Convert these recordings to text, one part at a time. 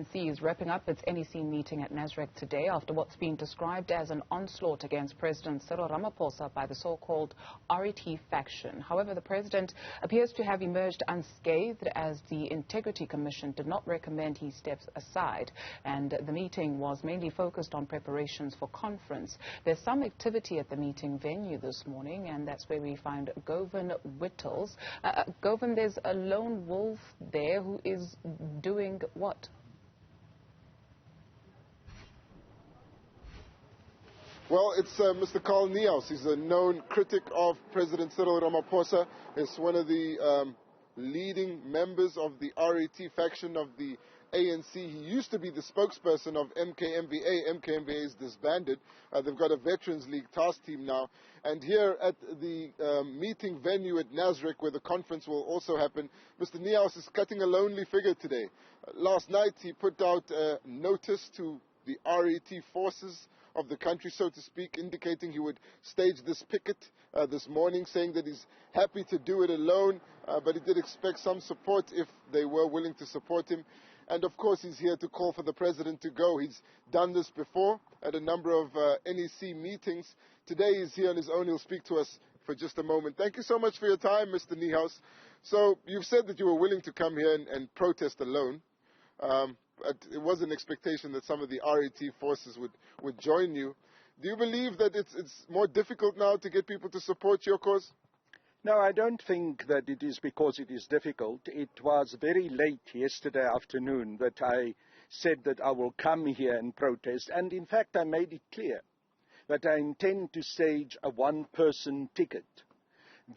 ANC is wrapping up its NEC meeting at Nasrec today after what's been described as an onslaught against President Cyril Ramaphosa by the so-called RET faction. However, the president appears to have emerged unscathed as the Integrity Commission did not recommend he steps aside, and the meeting was mainly focused on preparations for conference. There's some activity at the meeting venue this morning, and that's where we find Govan Whittles. Govan, there's a lone wolf there who is doing what? Well, it's Mr. Carl Niehaus. He's a known critic of President Cyril Ramaphosa. He's one of the leading members of the RET faction of the ANC. He used to be the spokesperson of MKMVA. MKMVA is disbanded. They've got a Veterans League task team now. And here at the meeting venue at Nasrec, where the conference will also happen, Mr. Niehaus is cutting a lonely figure today. Last night he put out a notice to the RET forces of the country, so to speak, indicating he would stage this picket this morning, saying that he's happy to do it alone, but he did expect some support if they were willing to support him. And of course he's here to call for the president to go. He's done this before at a number of NEC meetings. Today he's here on his own. He'll speak to us for just a moment. Thank you so much for your time, Mr. Niehaus. So you've said that you were willing to come here and protest alone. But it was an expectation that some of the RET forces would join you. Do you believe that it's more difficult now to get people to support your cause? No, I don't think that it is because it is difficult. It was very late yesterday afternoon that I said that I will come here and protest. And in fact, I made it clear that I intend to stage a one-person picket.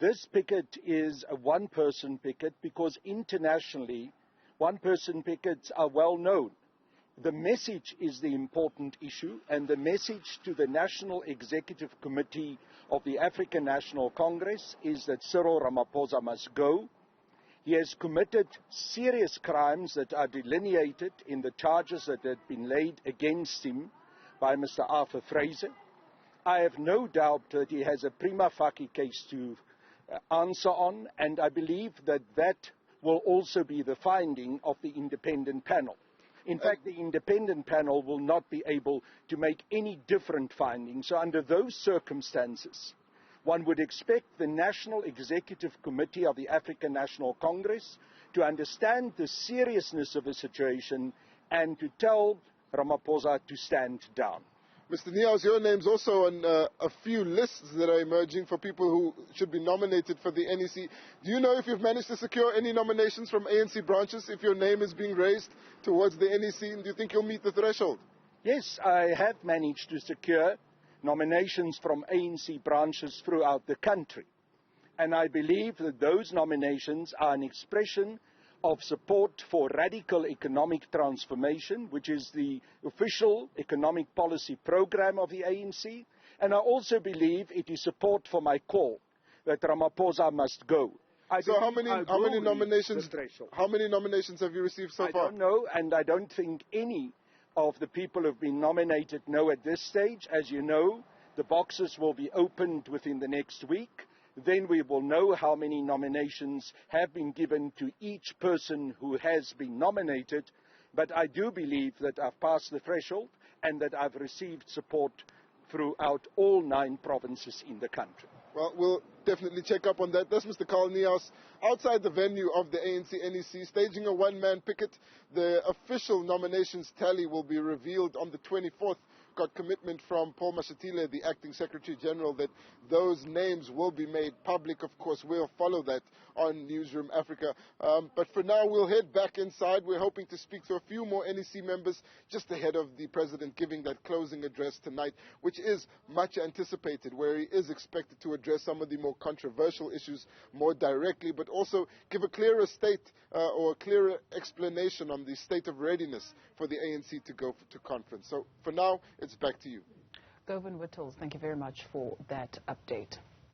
This picket is a one-person picket because internationally, one-person pickets are well known. The message is the important issue, and the message to the National Executive Committee of the African National Congress is that Cyril Ramaphosa must go. He has committed serious crimes that are delineated in the charges that have been laid against him by Mr. Arthur Fraser. I have no doubt that he has a prima facie case to answer on, and I believe that that will also be the finding of the independent panel. In fact, the independent panel will not be able to make any different findings. So under those circumstances, one would expect the National Executive Committee of the African National Congress to understand the seriousness of the situation and to tell Ramaphosa to stand down. Mr. Niehaus, your name's also on a few lists that are emerging for people who should be nominated for the NEC. Do you know if you've managed to secure any nominations from ANC branches, if your name is being raised towards the NEC, and do you think you'll meet the threshold? Yes, I have managed to secure nominations from ANC branches throughout the country. And I believe that those nominations are an expression of support for radical economic transformation, which is the official economic policy program of the ANC. And I also believe it is support for my call that Ramaphosa must go. So how many nominations have you received so far? I don't know, and I don't think any of the people who have been nominated know at this stage. As you know, the boxes will be opened within the next week. Then we will know how many nominations have been given to each person who has been nominated. But I do believe that I've passed the threshold and that I've received support throughout all 9 provinces in the country. Well, we'll definitely check up on that. That's Mr. Carl Niehaus outside the venue of the ANC NEC, staging a one-man picket. The official nominations tally will be revealed on the 24th. Got commitment from Paul Mashatile, the Acting Secretary General, that those names will be made public. Of course, we'll follow that on Newzroom Afrika. But for now, we'll head back inside. We're hoping to speak to a few more NEC members just ahead of the president giving that closing address tonight, which is much anticipated, where he is expected to address some of the more controversial issues more directly, but also give a clearer or a clearer explanation on the state of readiness for the ANC to go to conference. So for now, it's back to you. Govan Whittles, thank you very much for that update.